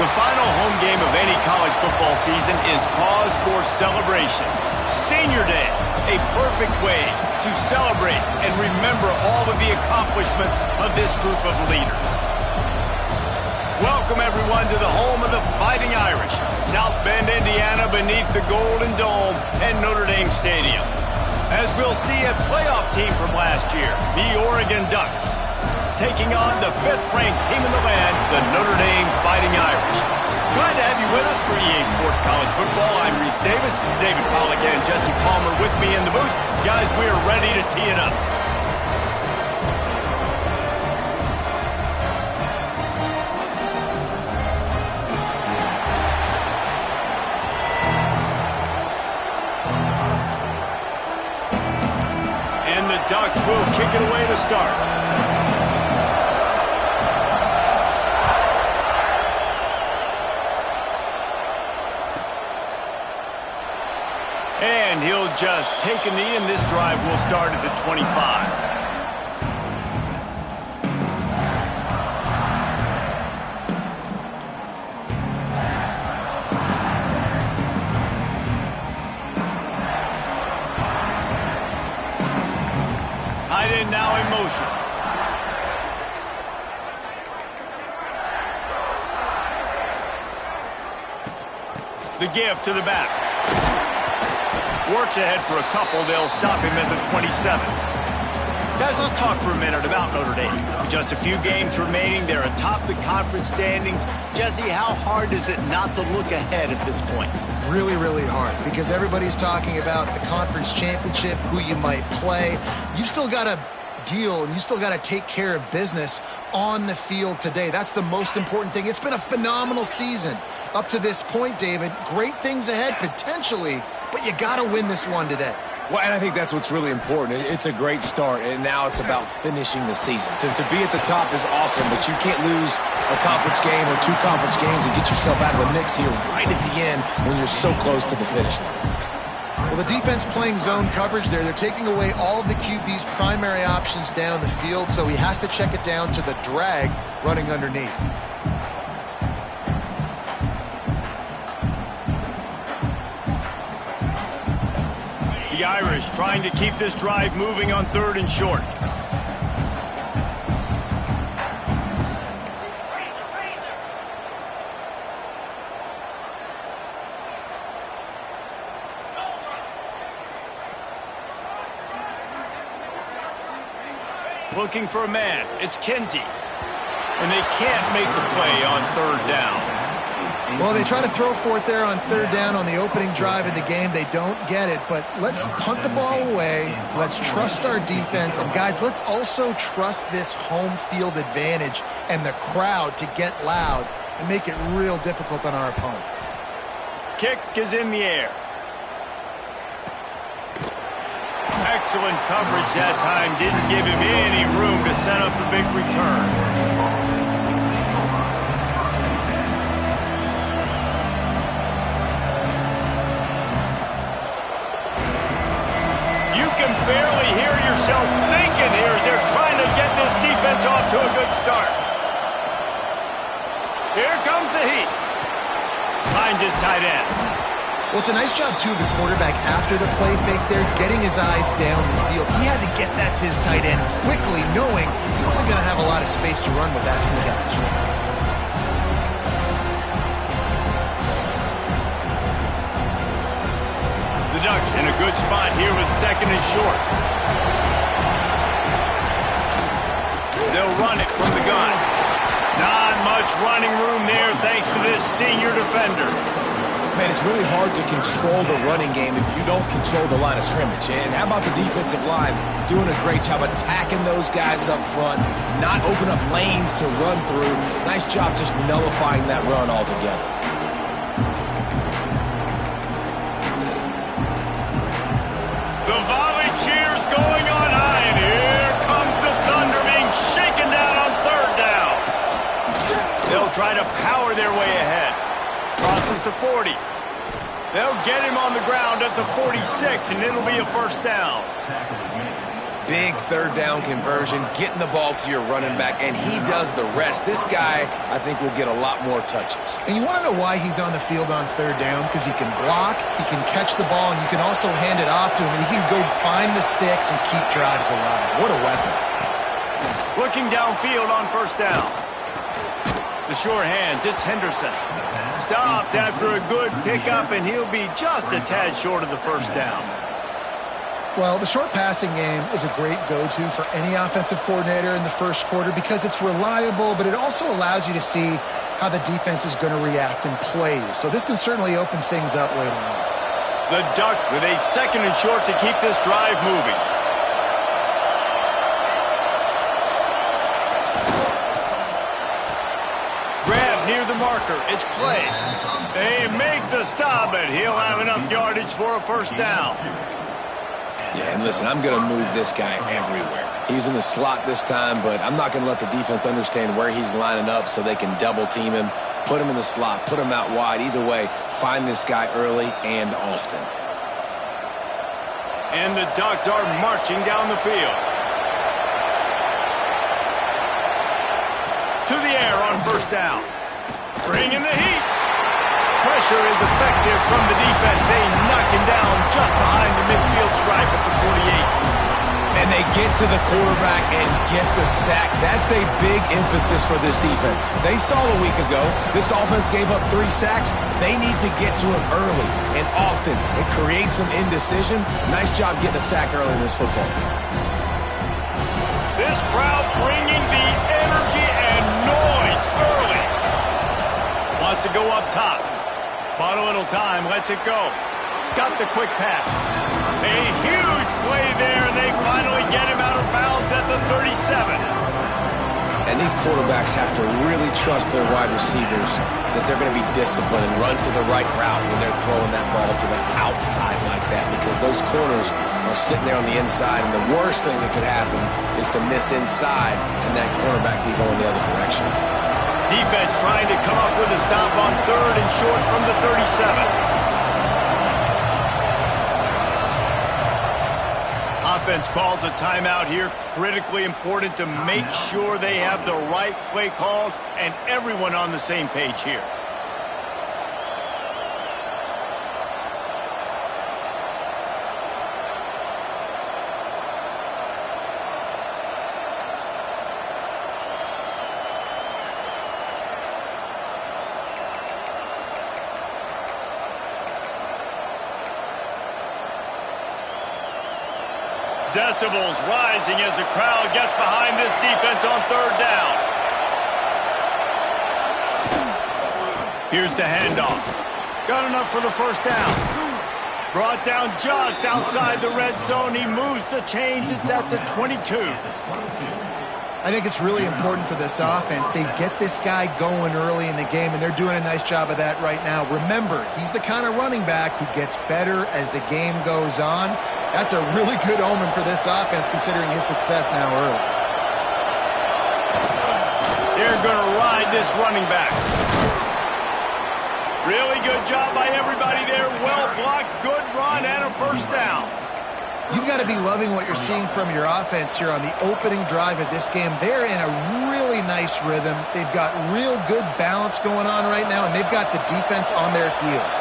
The final home game of any college football season is cause for celebration. Senior Day, a perfect way to celebrate and remember all of the accomplishments of this group of leaders. Welcome, everyone, to the home of the Fighting Irish, South Bend, Indiana, beneath the Golden Dome and Notre Dame Stadium. As we'll see a playoff team from last year, the Oregon Ducks, taking on the 5th-ranked team in the land, the Notre Dame Fighting Irish. Glad to have you with us for EA Sports College Football. I'm Reese Davis, David Pollack and Jesse Palmer with me in the booth. Guys, we are ready to tee it up. And the Ducks will kick it away to start. And he'll just take a knee, and this drive will start at the 25. Tight end now in motion. The give to the back. Works ahead for a couple. They'll stop him at the 27. Guys, let's talk for a minute about Notre Dame. With just a few games remaining, they're atop the conference standings. Jesse, how hard is it not to look ahead at this point? Really, really hard, because everybody's talking about the conference championship, who you might play. You still got to deal, and you still got to take care of business on the field today. That's the most important thing. It's been a phenomenal season up to this point, David. Great things ahead, potentially, but you got to win this one today. Well, and I think that's what's really important. It's a great start, and now it's about finishing the season. To be at the top is awesome, but you can't lose a conference game or 2 conference games and get yourself out of the mix here right at the end when you're so close to the finish line. Well, the defense playing zone coverage there. They're taking away all of the QB's primary options down the field, so he has to check it down to the drag running underneath. The Irish trying to keep this drive moving on 3rd and short. Looking for a man. It's Kinsey. And they can't make the play on 3rd down. Well, they try to throw for it there on 3rd down on the opening drive of the game. They don't get it, but let's punt the ball away. Let's trust our defense. And, guys, let's also trust this home field advantage and the crowd to get loud and make it real difficult on our opponent. Kick is in the air. Excellent coverage that time. Didn't give him any room to set up a big return. You can barely hear yourself thinking here as they're trying to get this defense off to a good start. Here comes the heat. Finds his tight end. Well, it's a nice job, too, of the quarterback after the play fake there, getting his eyes down the field. He had to get that to his tight end quickly, knowing he wasn't going to have a lot of space to run with after the catch. The Ducks in a good spot here with 2nd and short. They'll run it from the gun. Not much running room there thanks to this senior defender. Man, it's really hard to control the running game if you don't control the line of scrimmage. And how about the defensive line doing a great job attacking those guys up front, not open up lanes to run through. Nice job just nullifying that run altogether. The volley cheers going on high, and here comes the Thunder being shaken down on 3rd down. They'll try to power their way ahead. Crosses to 40. They'll get him on the ground at the 46, and it'll be a 1st down. big third down conversion, getting the ball to your running back, and he does the rest. This guy, I think, will get a lot more touches. And you want to know why he's on the field on third down? Because he can block, he can catch the ball, and you can also hand it off to him, and he can go find the sticks and keep drives alive. What a weapon. Looking downfield on first down. The sure hands, it's Henderson. Stopped after a good pickup, and he'll be just a tad short of the first down. Well, the short passing game is a great go-to for any offensive coordinator in the first quarter because it's reliable, but it also allows you to see how the defense is going to react and play you. So this can certainly open things up later on. The Ducks with a second and short to keep this drive moving. Grab near the marker. It's Clay. They make the stop, but he'll have enough yardage for a first down. Yeah, and listen, I'm going to move this guy everywhere. He's in the slot this time, but I'm not going to let the defense understand where he's lining up so they can double team him, put him in the slot, put him out wide. Either way, find this guy early and often. And the Ducks are marching down the field. To the air on first down. Bring in the heat. Pressure is effective from the defense. They knock him down just behind the midfield stripe at the 48. And they get to the quarterback and get the sack. That's a big emphasis for this defense. They saw a week ago this offense gave up 3 sacks. They need to get to him early and often and create some indecision. Nice job getting a sack early in this football game. This crowd bringing the energy and noise early. Wants to go up top. Bought a little time, lets it go. Got the quick pass. A huge play there, and they finally get him out of bounds at the 37. And these quarterbacks have to really trust their wide receivers that they're going to be disciplined and run to the right route when they're throwing that ball to the outside like that, because those corners are sitting there on the inside, and the worst thing that could happen is to miss inside and that cornerback be going the other direction. Defense trying to come up with a stop on third and short from the 37. Offense calls a timeout here. Critically important to make sure they have the right play called and everyone on the same page here. Decibels rising as the crowd gets behind this defense on third down. Here's the handoff. Got enough for the first down. Brought down just outside the red zone. He moves the chains. It's at the 22. I think it's really important for this offense. They get this guy going early in the game, and they're doing a nice job of that right now. Remember, he's the kind of running back who gets better as the game goes on. That's a really good omen for this offense, considering his success now early. They're going to ride this running back. Really good job by everybody there. Well blocked, good run, and a first down. You've got to be loving what you're seeing from your offense here on the opening drive of this game. They're in a really nice rhythm. They've got real good balance going on right now, and they've got the defense on their heels.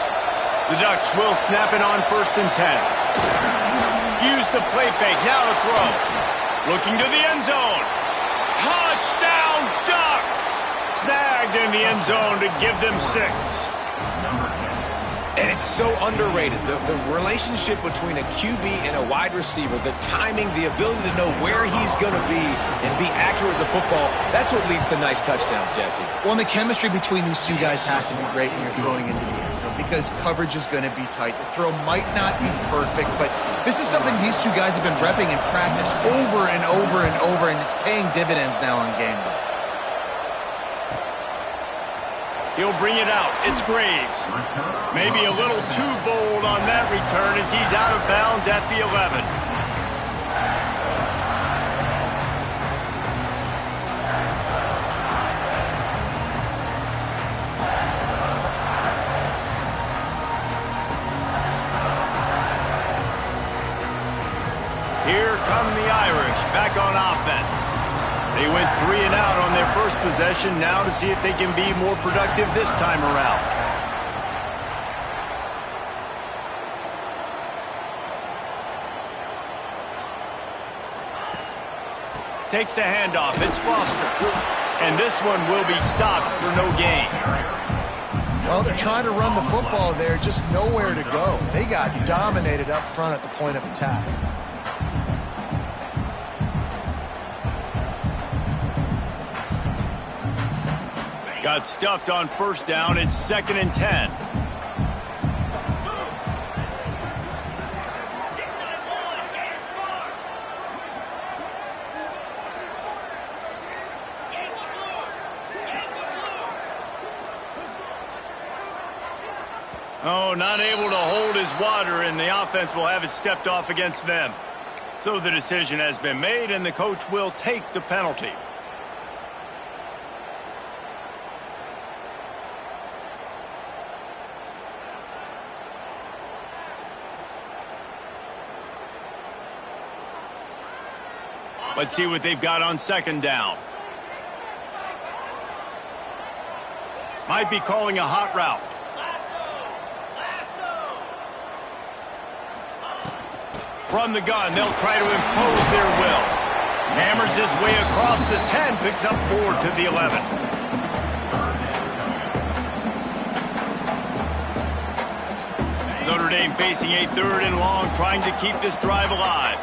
The Ducks will snap it on first and 10. Use the play fake, now to throw. Looking to the end zone. Touchdown, Ducks! Snagged in the end zone to give them 6. And it's so underrated. The relationship between a QB and a wide receiver, the timing, the ability to know where he's going to be and be accurate with the football, that's what leads to nice touchdowns, Jesse. Well, and the chemistry between these two guys has to be great when you're throwing into the end zone because coverage is going to be tight. The throw might not be perfect, but this is something these two guys have been repping in practice over and over and over, and it's paying dividends now on game day. He'll bring it out. It's Graves. Maybe a little too bold on that return as he's out of bounds at the 11. Here come the Irish. They went 3 and out on their first possession, now to see if they can be more productive this time around. Takes the handoff. It's Foster. And this one will be stopped for no gain. Well, they're trying to run the football there, just nowhere to go. They got dominated up front at the point of attack. Got stuffed on first down. It's 2nd and 10. Oh, not able to hold his water, and the offense will have it stepped off against them. So the decision has been made, and the coach will take the penalty. Let's see what they've got on 2nd down. Might be calling a hot route. From the gun, they'll try to impose their will. Hammers his way across the 10, picks up 4 to the 11. Notre Dame facing a 3rd and long, trying to keep this drive alive.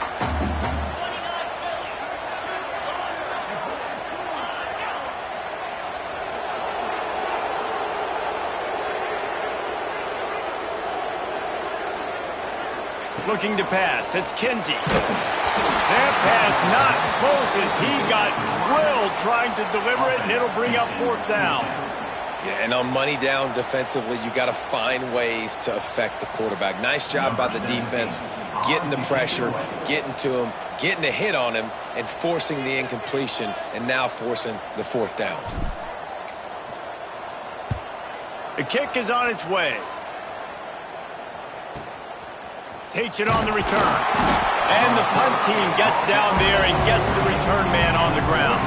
Looking to pass. It's Kinsey. That pass not close as he got drilled trying to deliver it, and it'll bring up 4th down. Yeah, and on money down defensively, you got to find ways to affect the quarterback. Nice job by the defense, getting the pressure, getting to him, getting a hit on him, and forcing the incompletion, and now forcing the 4th down. The kick is on its way. Takes it on the return. And the punt team gets down there and gets the return man on the ground.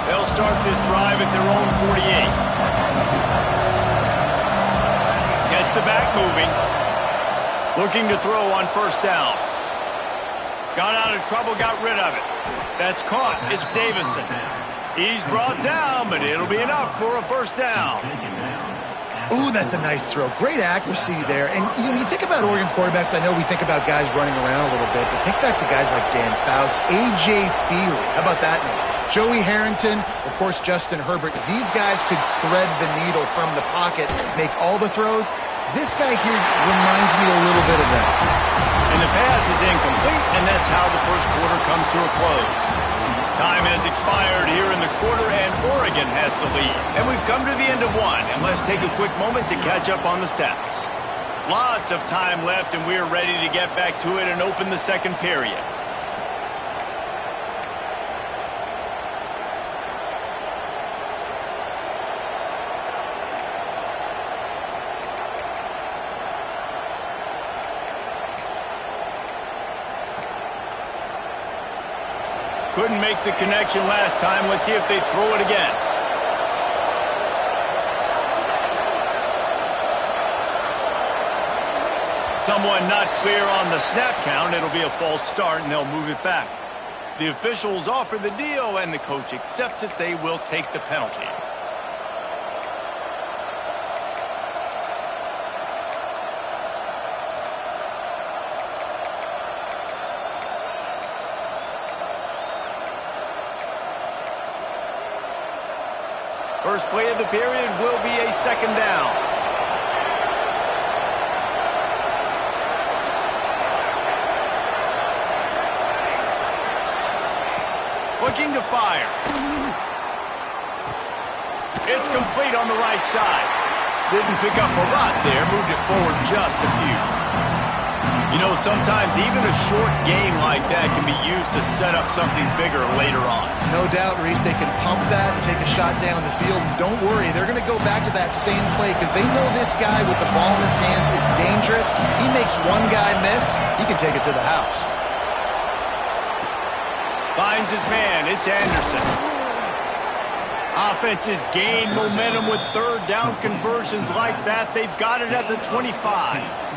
They'll start this drive at their own 48. Gets the back moving. Looking to throw on 1st down. Got out of trouble, got rid of it. That's caught. It's Davison. He's brought down, but it'll be enough for a 1st down. Ooh, that's a nice throw. Great accuracy there. And you think about Oregon quarterbacks, I know we think about guys running around a little bit, but think back to guys like Dan Fouts, A.J. Feely. How about that name? Joey Harrington, of course, Justin Herbert. These guys could thread the needle from the pocket, make all the throws. This guy here reminds me a little bit of that. And the pass is incomplete, and that's how the first quarter comes to a close. Time has expired here in the quarter, and Oregon has the lead. And we've come to the end of one, and let's take a quick moment to catch up on the stats. Lots of time left, and we're ready to get back to it and open the 2nd period. Couldn't make the connection last time. Let's see if they throw it again. Someone not clear on the snap count. It'll be a false start, and they'll move it back. The officials offer the deal, and the coach accepts it. They will take the penalty. First play of the period will be a 2nd down. Looking to fire. It's complete on the right side. Didn't pick up a lot there, moved it forward just a few. You know, sometimes even a short game like that can be used to set up something bigger later on. No doubt, Reese, they can pump that and take a shot down the field. And don't worry, they're going to go back to that same play because they know this guy with the ball in his hands is dangerous. He makes one guy miss, he can take it to the house. Finds his man, it's Anderson. Offenses gain momentum with third down conversions like that. They've got it at the 25.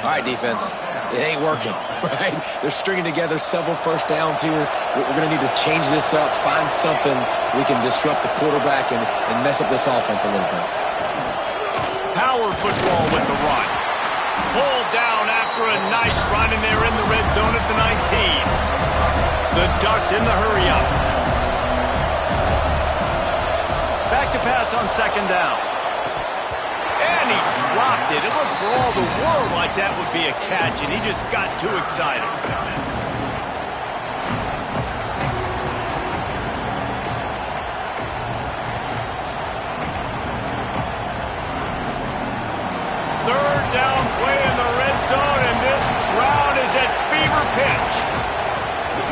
All right, defense, it ain't working, right? They're stringing together several first downs here. We're going to need to change this up, find something we can disrupt the quarterback and mess up this offense a little bit. Power football with the run. Pulled down after a nice run, and they're in the red zone at the 19. The Ducks in the hurry-up. Back to pass on second down. And he dropped it. It looked for all the world like that would be a catch, and he just got too excited. Third down play in the red zone, and this crowd is at fever pitch.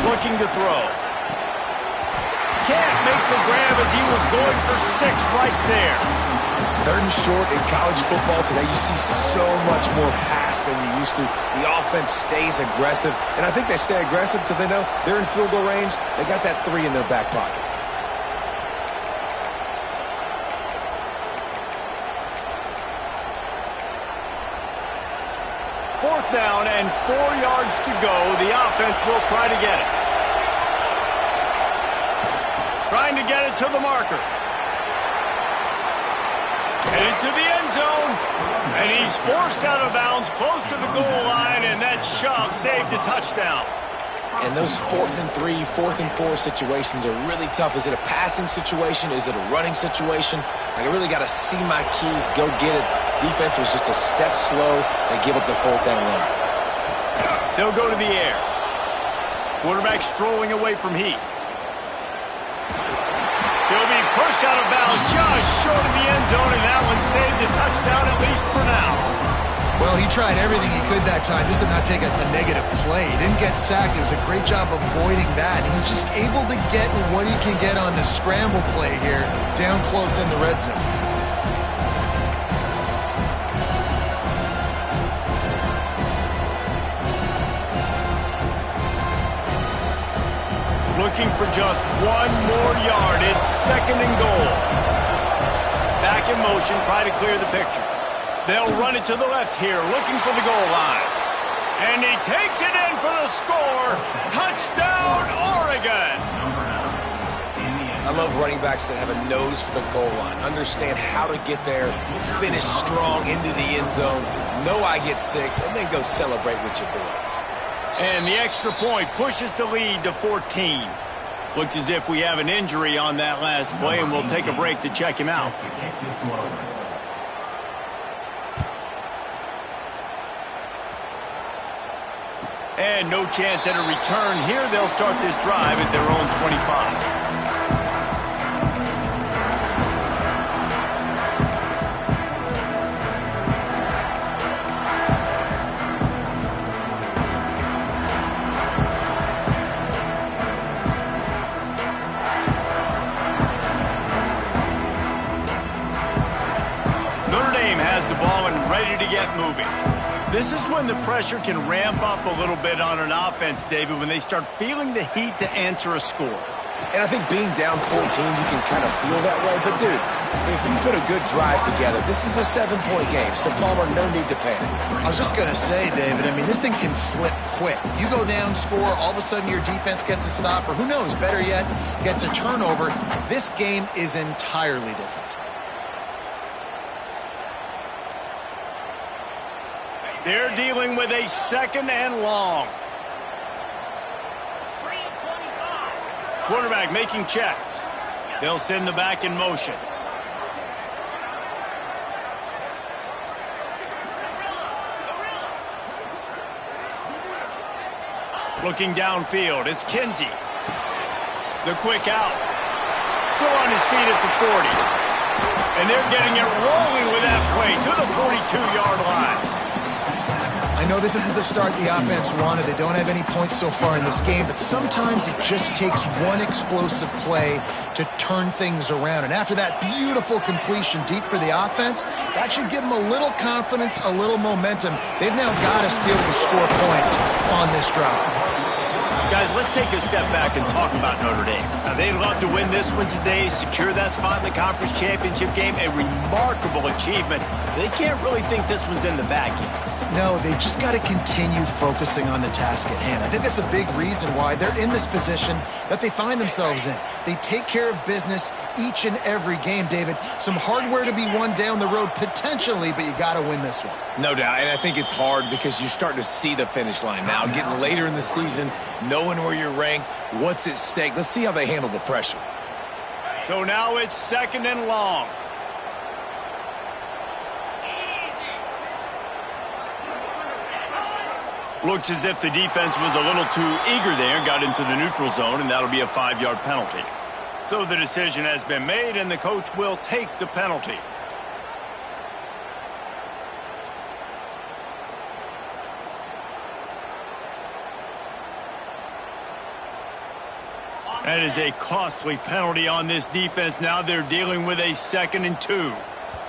Looking to throw. Can't make the grab as he was going for 6 right there. Third and short in college football today, you see so much more pass than you used to. The offense stays aggressive, and I think they stay aggressive because they know they're in field goal range. They got that 3 in their back pocket. Fourth down and 4 yards to go. The offense will try to get it. Trying to get it to the marker. Headed to the end zone. And he's forced out of bounds close to the goal line, and that shove saved a touchdown. And those 4th and 3, 4th and 4 situations are really tough. Is it a passing situation? Is it a running situation? Like, I really got to see my keys, go get it. Defense was just a step slow. They give up the 4th down run. They'll go to the air. Quarterback strolling away from heat. He'll be pushed out of bounds just short of the end zone, and that one saved a touchdown, at least for now. Well, he tried everything he could that time just to not take a negative play. He didn't get sacked. It was a great job avoiding that. He's just able to get what he can get on the scramble play here, down close in the red zone. Looking for just 1 more yard. It's 2nd and goal. Back in motion, try to clear the picture. They'll run it to the left here, looking for the goal line. And he takes it in for the score. Touchdown, Oregon! I love running backs that have a nose for the goal line, understand how to get there, finish strong into the end zone, know I get 6, and then go celebrate with your boys. And the extra point pushes the lead to 14. Looks as if we have an injury on that last play, and we'll take a break to check him out. And no chance at a return here. They'll start this drive at their own 25. Moving. This is when the pressure can ramp up a little bit on an offense, David, when they start feeling the heat to answer a score. And I think being down 14, you can kind of feel that way. But, dude, if you put a good drive together, this is a 7-point game. So, Palmer, no need to panic. I was just going to say, David, I mean, this thing can flip quick. You go down, score, all of a sudden your defense gets a stop, or who knows, better yet, gets a turnover. This game is entirely different. They're dealing with a 2nd and long. Quarterback making checks. They'll send the back in motion. Looking downfield, it's Kinsey. The quick out. Still on his feet at the 40. And they're getting it rolling with that play to the 42-yard line. I I know this isn't the start the offense wanted. They don't have any points so far in this game, but sometimes it just takes one explosive play to turn things around. And after that beautiful completion deep for the offense, that should give them a little confidence, a little momentum. They've now got us to be able to score points on this drive. Guys, let's take a step back and talk about Notre Dame. Now, they'd love to win this one today, secure that spot in the conference championship game, a remarkable achievement. They can't really think this one's in the bag yet. No, they've just got to continue focusing on the task at hand. I think that's a big reason why they're in this position that they find themselves in. They take care of business each and every game, David. Some hardware to be won down the road potentially, but you got to win this one. No doubt, and I think it's hard because you're starting to see the finish line now. Getting later in the season, knowing where you're ranked, what's at stake. Let's see how they handle the pressure. So now it's 2nd and long. Looks as if the defense was a little too eager there and got into the neutral zone, and that'll be a 5-yard penalty. So the decision has been made, and the coach will take the penalty. That is a costly penalty on this defense. Now they're dealing with a 2nd and 2.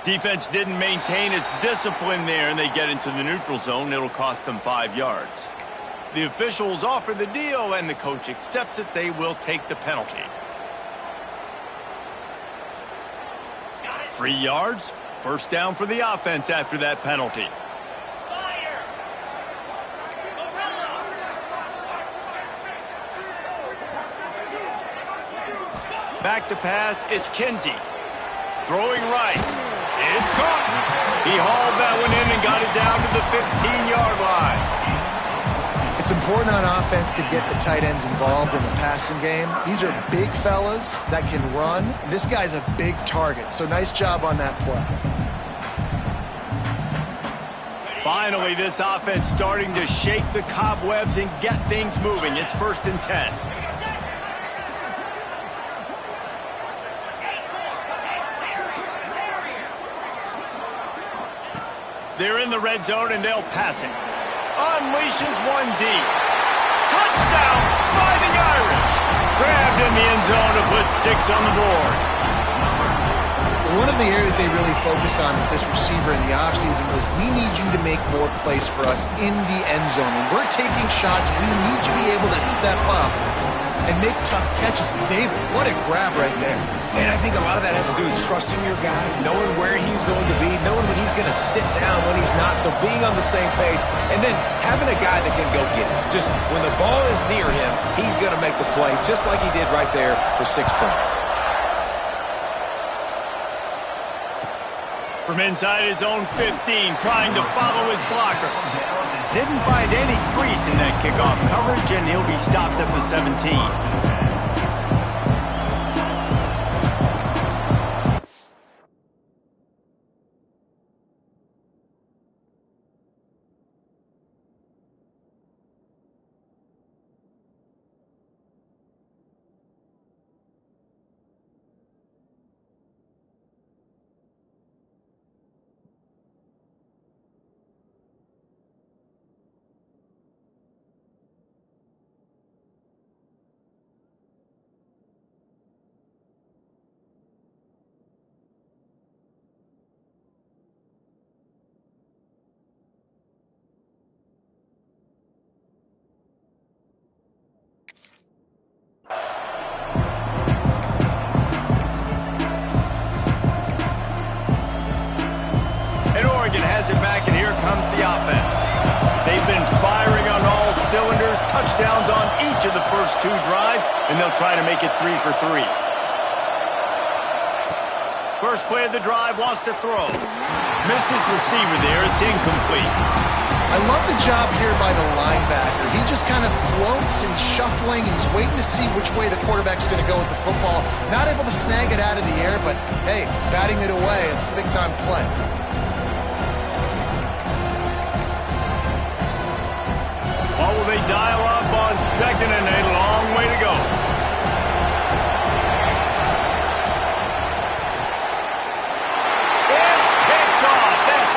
Defense didn't maintain its discipline there, and they get into the neutral zone. It'll cost them 5 yards. The officials offer the deal, and the coach accepts it. They will take the penalty. 3 yards. First down for the offense after that penalty. Back to pass, it's Kinsey. Throwing right. It's caught. He hauled that one in and got it down to the 15-yard line. It's important on offense to get the tight ends involved in the passing game. These are big fellas that can run. This guy's a big target, so nice job on that play. Finally, this offense starting to shake the cobwebs and get things moving. It's 1st and 10. They're in the red zone, and they'll pass it. Unleashes one deep. Touchdown, Fighting Irish. Grabbed in the end zone to put 6 on the board. One of the areas they really focused on with this receiver in the offseason was, we need you to make more plays for us in the end zone. When we're taking shots, we need you to be able to step up and make tough catches. David, what a grab right there. And I think a lot of that has to do with trusting your guy, knowing where he's going to be, knowing when he's going to sit down, when he's not, so being on the same page, and then having a guy that can go get it. Just when the ball is near him, he's going to make the play, just like he did right there for 6 points. From inside his own 15, trying to follow his blockers. Didn't find any crease in that kickoff coverage, and he'll be stopped at the 17. Has it back, and here comes the offense. They've been firing on all cylinders, touchdowns on each of the first 2 drives, and they'll try to make it 3 for 3. First play of the drive, wants to throw. Missed his receiver there, it's incomplete. I love the job here by the linebacker. He just kind of floats and shuffling, and he's waiting to see which way the quarterback's going to go with the football. Not able to snag it out of the air, but hey, batting it away, it's a big-time play. What will they dial up on 2nd and a long way to go? It's picked off. That's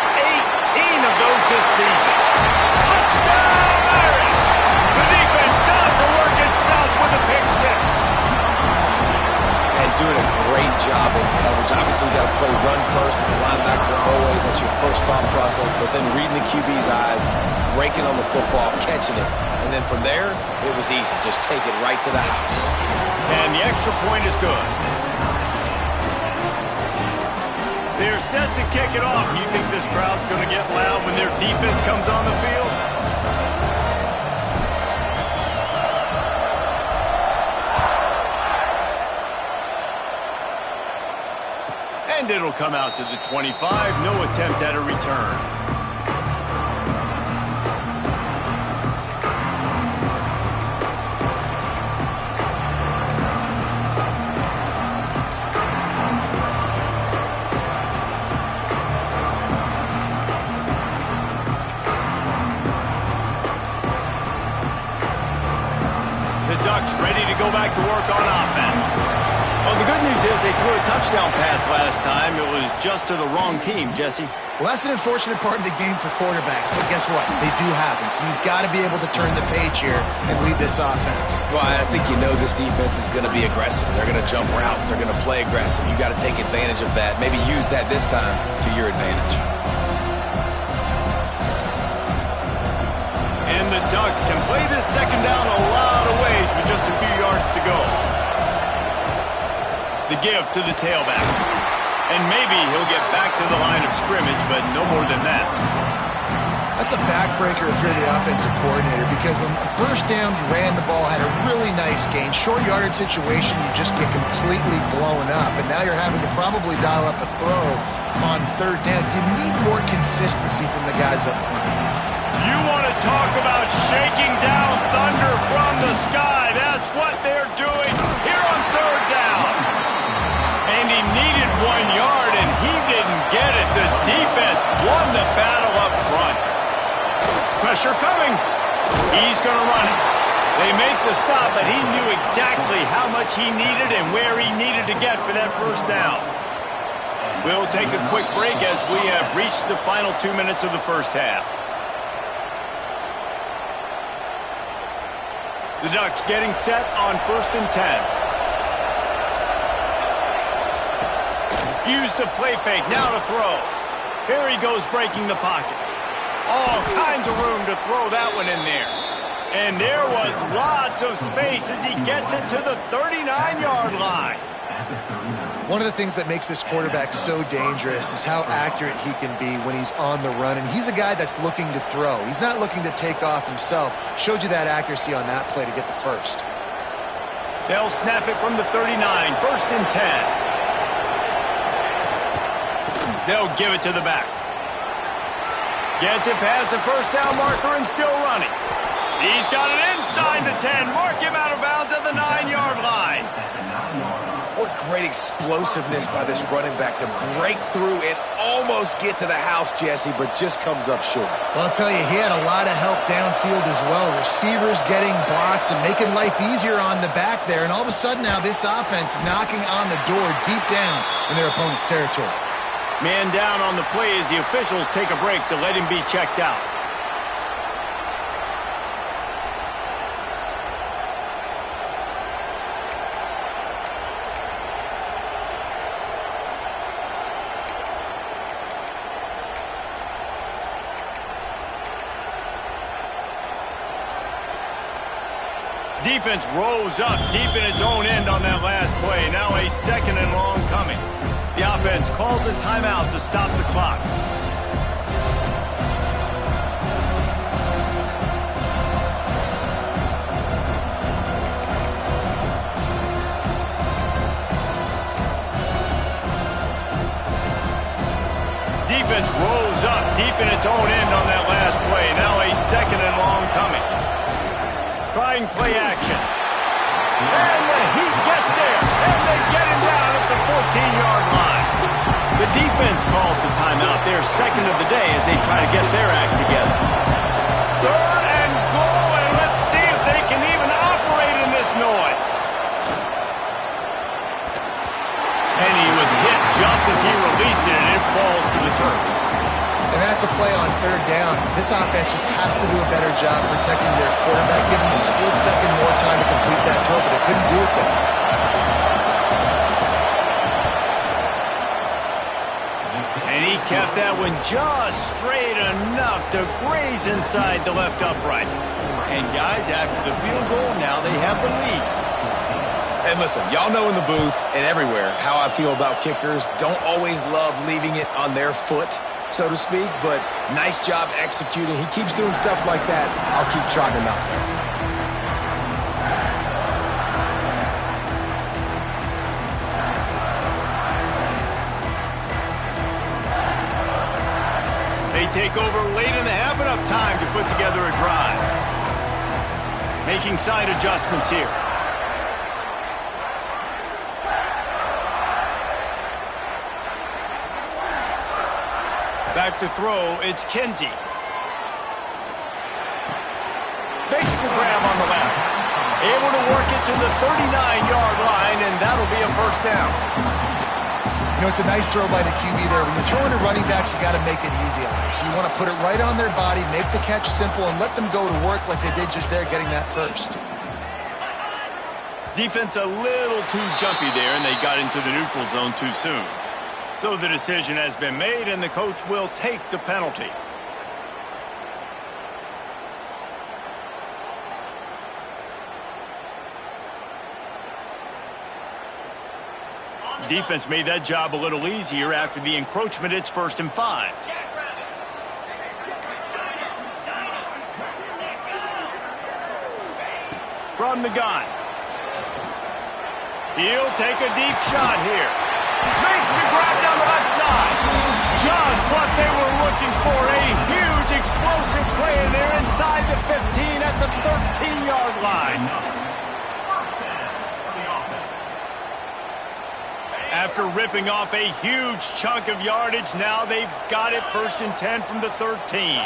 18 of those this season. play run first as a linebacker always. That's your first thought process. But then reading the QB's eyes, breaking on the football, catching it. And then from there, it was easy. Just take it right to the house. And the extra point is good. They're set to kick it off. You think this crowd's going to get loud when their defense comes on the field? And it'll come out to the 25. No attempt at a return. Ready to go back to work on offense. Well, the good news is they threw a touchdown pass last time. It was just to the wrong team, Jesse. Well, that's an unfortunate part of the game for quarterbacks, but guess what? They do happen, so you've got to be able to turn the page here and lead this offense. Well, I think you know this defense is going to be aggressive. They're going to jump routes. They're going to play aggressive. You've got to take advantage of that. Maybe use that this time to your advantage. And the Ducks can play this second down a lot of ways with just a few yards to go. The give to the tailback. And maybe he'll get back to the line of scrimmage, but no more than that. That's a backbreaker if you're the offensive coordinator, because on first down, you ran the ball, had a really nice gain. Short yardage situation, you just get completely blown up, and now you're having to probably dial up a throw on third down. You need more consistency from the guys up front. You want to talk about shaking down thunder from the sky. That's what they're doing here on third down. And he needed 1 yard, and he didn't get it. The defense won the battle up front. Pressure coming. He's going to run it. They make the stop, but he knew exactly how much he needed and where he needed to get for that first down. We'll take a quick break as we have reached the final 2 minutes of the first half. The Ducks getting set on 1st and 10. Use the play fake, now to throw. Here he goes breaking the pocket. All kinds of room to throw that one in there. And there was lots of space as he gets it to the 39-yard line. One of the things that makes this quarterback so dangerous is how accurate he can be when he's on the run. And he's a guy that's looking to throw. He's not looking to take off himself. Showed you that accuracy on that play to get the first. They'll snap it from the 39, 1st and 10. They'll give it to the back. Gets it past the first down marker and still running. He's got it inside the 10. Mark him out of bounds at the 9-yard line. What great explosiveness by this running back to break through and almost get to the house, Jesse, but just comes up short. Well, I'll tell you, he had a lot of help downfield as well. Receivers getting blocks and making life easier on the back there. And all of a sudden now this offense knocking on the door deep down in their opponent's territory. Man down on the play as the officials take a break to let him be checked out. Defense rose up deep in its own end on that last play. Now a 2nd and long coming. The offense calls a timeout to stop the clock. Defense rose up deep in its own end on that last play. Now a 2nd and long coming. Trying play action. And the Heat gets there. And they get him down at the 14-yard line. The defense calls the timeout, their 2nd of the day, as they try to get their act together. 3rd and goal, and let's see if they can even operate in this noise. And he was hit just as he released it, and it falls to the turf. And that's a play on 3rd down. This offense just has to do a better job protecting their quarterback, giving him a split second more time to complete that throw, but they couldn't do it there. that one just straight enough to graze inside the left upright. And guys, after the field goal, now they have the lead. And listen, y'all know in the booth and everywhere how I feel about kickers. Don't always love leaving it on their foot, so to speak, but nice job executing. He keeps doing stuff like that. I'll keep trotting him out there. They take over late in the half, enough time to put together a drive. Making side adjustments here. Back to throw, it's Kinsey. Makes the grab on the left. Able to work it to the 39-yard line, and that'll be a first down. You know, it's a nice throw by the QB there. When you're throwing to running backs, you got to make it easy on them. So you want to put it right on their body, make the catch simple, and let them go to work like they did just there, getting that first. Defense a little too jumpy there, and they got into the neutral zone too soon. So the decision has been made, and the coach will take the penalty. Defense made that job a little easier after the encroachment. It's 1st and 5. From the gun. He'll take a deep shot here. Makes the grab down the left side. Just what they were looking for. A huge explosive play in there inside the 15 at the 13-yard line. After ripping off a huge chunk of yardage, now they've got it 1st and 10 from the 13.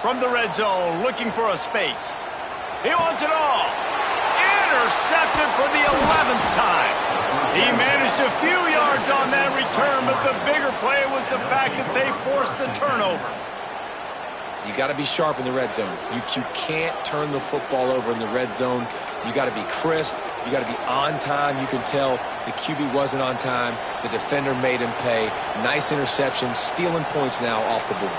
From the red zone, looking for a space. He wants it all. Intercepted for the 11th time. He managed a few yards on that return, but the bigger play was the fact that they forced the turnover. You got to be sharp in the red zone. You can't turn the football over in the red zone. You got to be crisp. You got to be on time. You can tell the QB wasn't on time. The defender made him pay. Nice interception, stealing points now off the board.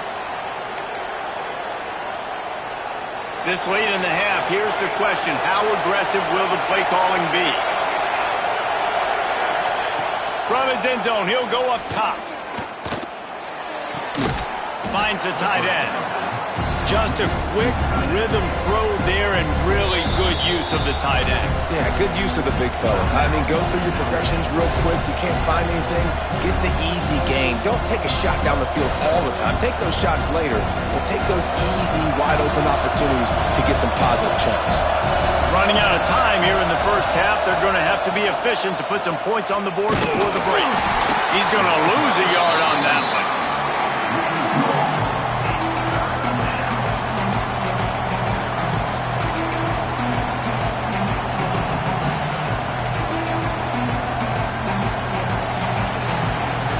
This late in the half, here's the question. How aggressive will the play calling be? From his end zone, he'll go up top. Finds the tight end. Just a quick rhythm throw there and really good use of the tight end. Yeah, good use of the big fella. I mean, go through your progressions real quick. You can't find anything. Get the easy gain. Don't take a shot down the field all the time. Take those shots later, but take those easy, wide-open opportunities to get some positive chunks. Running out of time here in the first half. They're going to have to be efficient to put some points on the board before the break. He's going to lose a yard on that one.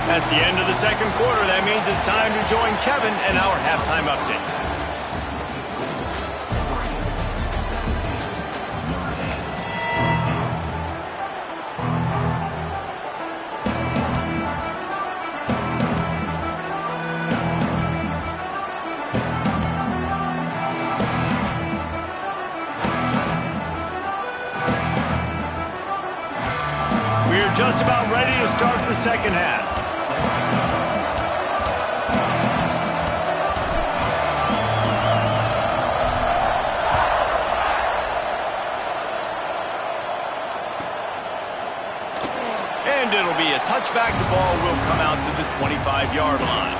That's the end of the second quarter. That means it's time to join Kevin and our halftime update. We're just about ready to start the second half. And it'll be a touchback. The ball will come out to the 25-yard line.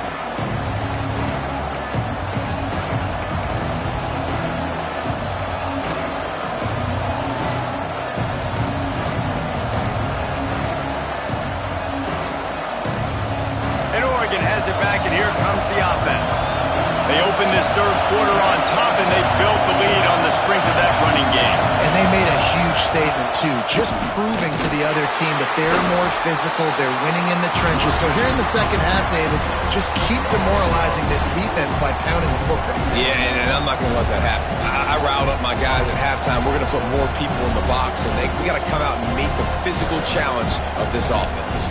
And Oregon has it back, and here comes the offense. They open this third quarter on top, and they built the lead on the strength of that running game. And they made a huge statement, too, just proving to the other team that they're more physical, they're winning in the trenches. So here in the second half, David, just keep demoralizing this this defense by pounding the football. Yeah, and I'm not going to let that happen. I riled up my guys at halftime. We're going to put more people in the box, and we got to come out and meet the physical challenge of this offense.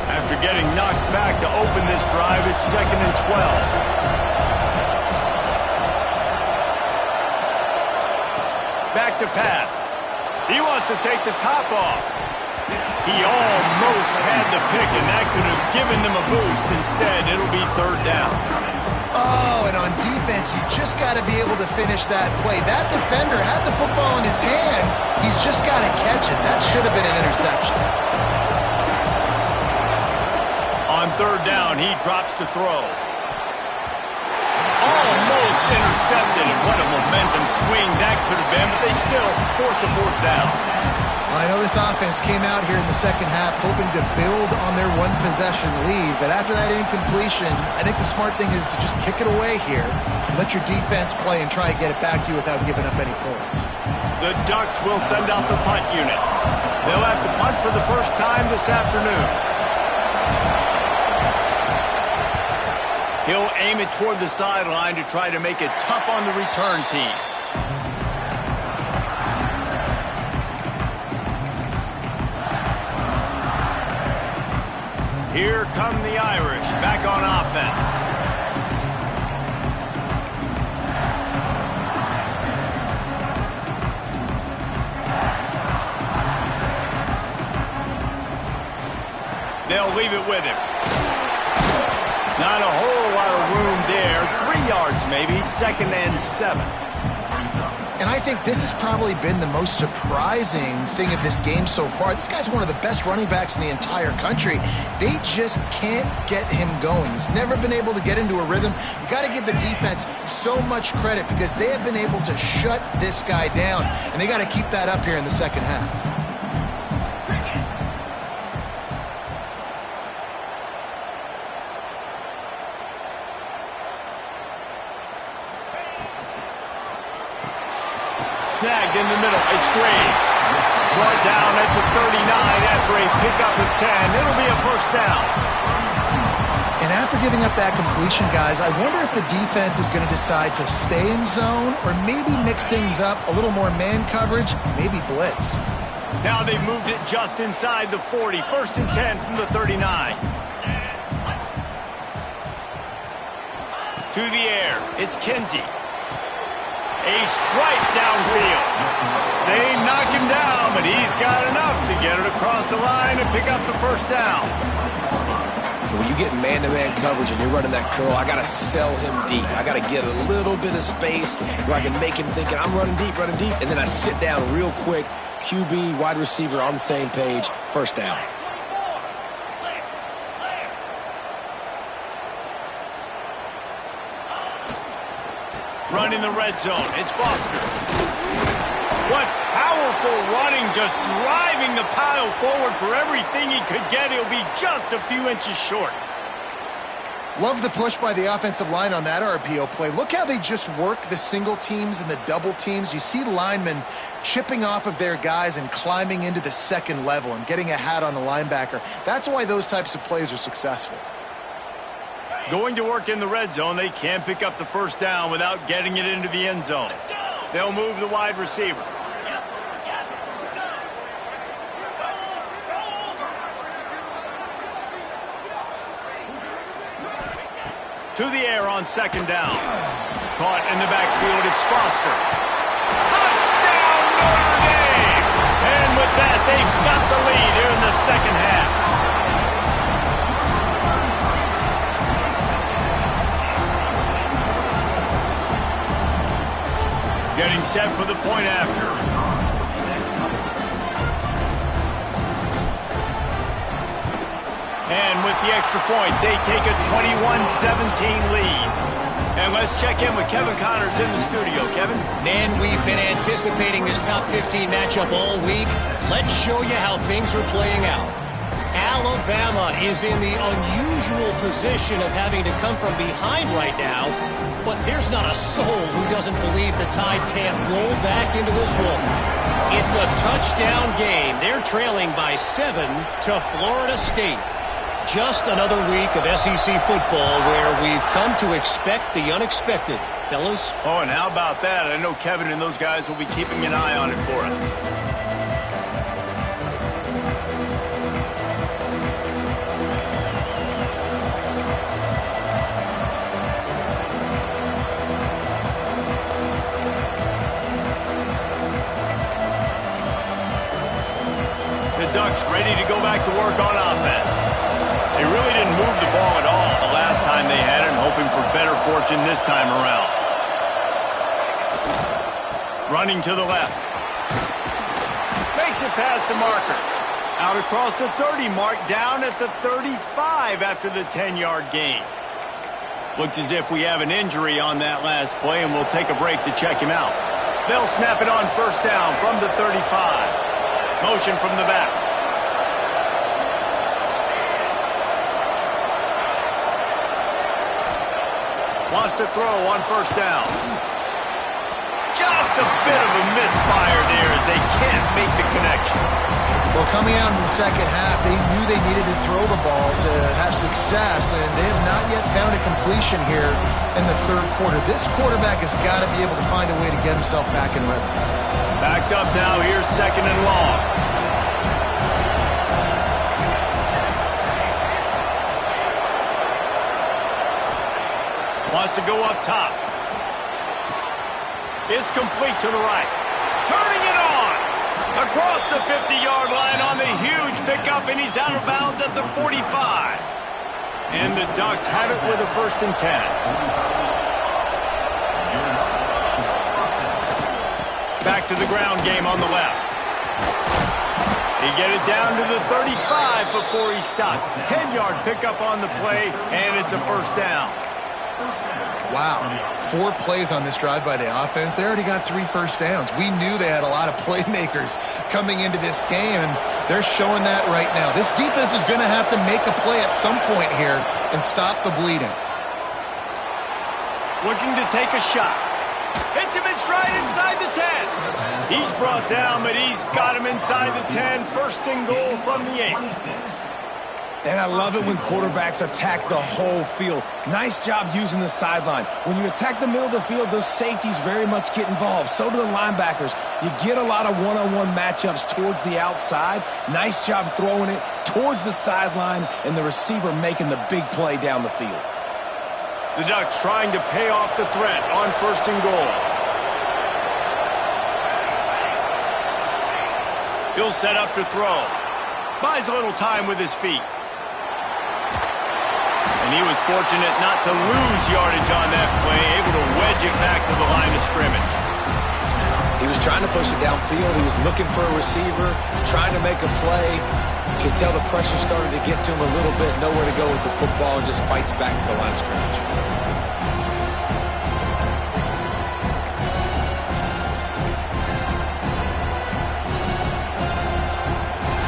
After getting knocked back to open this drive, it's 2nd and 12. Back to pass. He wants to take the top off. He almost had the pick, and that could have given them a boost. Instead, it'll be 3rd down. Oh, and on defense, you just got to be able to finish that play. That defender had the football in his hands. He's just got to catch it. That should have been an interception. On 3rd down, he drops to throw. Almost intercepted, and what a momentum swing that could have been, but they still force a 4th down. I know this offense came out here in the second half hoping to build on their one-possession lead, but after that incompletion, I think the smart thing is to just kick it away here, let your defense play and try to get it back to you without giving up any points. The Ducks will send out the punt unit. They'll have to punt for the first time this afternoon. He'll aim it toward the sideline to try to make it tough on the return team. Here come the Irish, back on offense. They'll leave it with him. Not a whole lot of room there. 3 yards maybe, 2nd and 7. And I think this has probably been the most surprising thing of this game so far. This guy's one of the best running backs in the entire country. They just can't get him going. He's never been able to get into a rhythm. You got to give the defense so much credit because they have been able to shut this guy down, and they got to keep that up here in the second half. Snagged in the middle. It's Graves. Brought down at the 39 after a pickup of 10. It'll be a 1st down. And after giving up that completion, guys, I wonder if the defense is going to decide to stay in zone or maybe mix things up, a little more man coverage, maybe blitz. Now they've moved it just inside the 40. 1st and 10 from the 39. To the air. It's Kinsey. A strike downfield. They knock him down, but he's got enough to get it across the line and pick up the 1st down. When you get man-to-man coverage and you're running that curl, I got to sell him deep. I got to get a little bit of space where I can make him thinking I'm running deep, and then I sit down real quick. QB, wide receiver on the same page, 1st down. Running the red zone. It's Foster. What powerful running, just driving the pile forward for everything he could get. He'll be just a few inches short. Love the push by the offensive line on that RPO play. Look how they just work the single teams and the double teams. You see linemen chipping off of their guys and climbing into the 2nd level and getting a hat on the linebacker. That's why those types of plays are successful. Going to work in the red zone, they can't pick up the 1st down without getting it into the end zone. They'll move the wide receiver. To the air on 2nd down. Caught in the backfield, it's Foster. Touchdown, Notre Dame! And with that, they've got the lead here in the 2nd half. Getting set for the point after. And with the extra point, they take a 21-17 lead. And let's check in with Kevin Connors in the studio. Kevin? Man, we've been anticipating this top 15 matchup all week. Let's show you how things are playing out. Alabama is in the unusual position of having to come from behind right now. but there's not a soul who doesn't believe the Tide can't roll back into this one. It's a touchdown game. They're trailing by 7 to Florida State. Just another week of SEC football where we've come to expect the unexpected. Fellas? Oh, and how about that? I know Kevin and those guys will be keeping an eye on it for us. The Ducks ready to go back to work on offense. They really didn't move the ball at all the last time they had it, and hoping for better fortune this time around. Running to the left. Makes it past the marker. Out across the 30 mark, down at the 35 after the 10-yard gain. Looks as if we have an injury on that last play, and we'll take a break to check him out. They'll snap it on first down from the 35. Motion from the back. Wants to throw on first down. Just a bit of a misfire there as they can't make the connection. Well, coming out in the second half, they knew they needed to throw the ball to have success, and they have not yet found a completion here in the third quarter. This quarterback has got to be able to find a way to get himself back in rhythm. Backed up now, here's second and long. Wants to go up top. It's complete to the right. Turning it on. Across the 50-yard line on the huge pickup, and he's out of bounds at the 45. And the Ducks have it with a 1st and 10. Back to the ground game on the left. He get it down to the 35 before he stopped. 10-yard pickup on the play, and it's a 1st down. Wow, 4 plays on this drive by the offense. They already got 3 first downs. We knew they had a lot of playmakers coming into this game, and they're showing that right now. This defense is going to have to make a play at some point here and stop the bleeding. Looking to take a shot. Hits him in stride inside the 10. He's brought down, but he's got him inside the 10. 1st and goal from the 8. And I love it when quarterbacks attack the whole field. Nice job using the sideline. When you attack the middle of the field, those safeties very much get involved. So do the linebackers. You get a lot of one-on-one matchups towards the outside. Nice job throwing it towards the sideline and the receiver making the big play down the field. The Ducks trying to pay off the threat on 1st and goal. He'll set up to throw. Buys a little time with his feet. And he was fortunate not to lose yardage on that play, able to wedge it back to the line of scrimmage. He was trying to push it downfield. He was looking for a receiver, trying to make a play. You can tell the pressure started to get to him a little bit. Nowhere to go with the football, and just fights back to the line of scrimmage.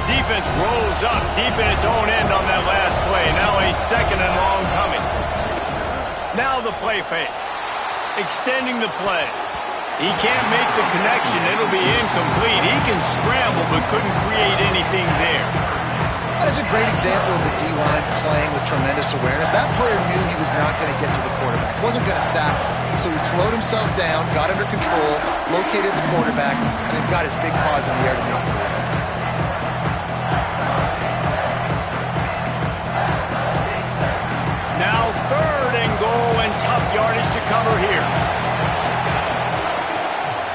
Defense rolls up deep in its own end on that last play. Now a 2nd and long coming. Now the play fake. Extending the play. He can't make the connection. It'll be incomplete. He can scramble but couldn't create anything there. That is a great example of the D-line playing with tremendous awareness. That player knew he was not going to get to the quarterback. Wasn't going to sack him. So he slowed himself down, got under control, located the quarterback, and then got his big paws in the air to make the play. Now 3rd and goal, and tough yardage to cover here.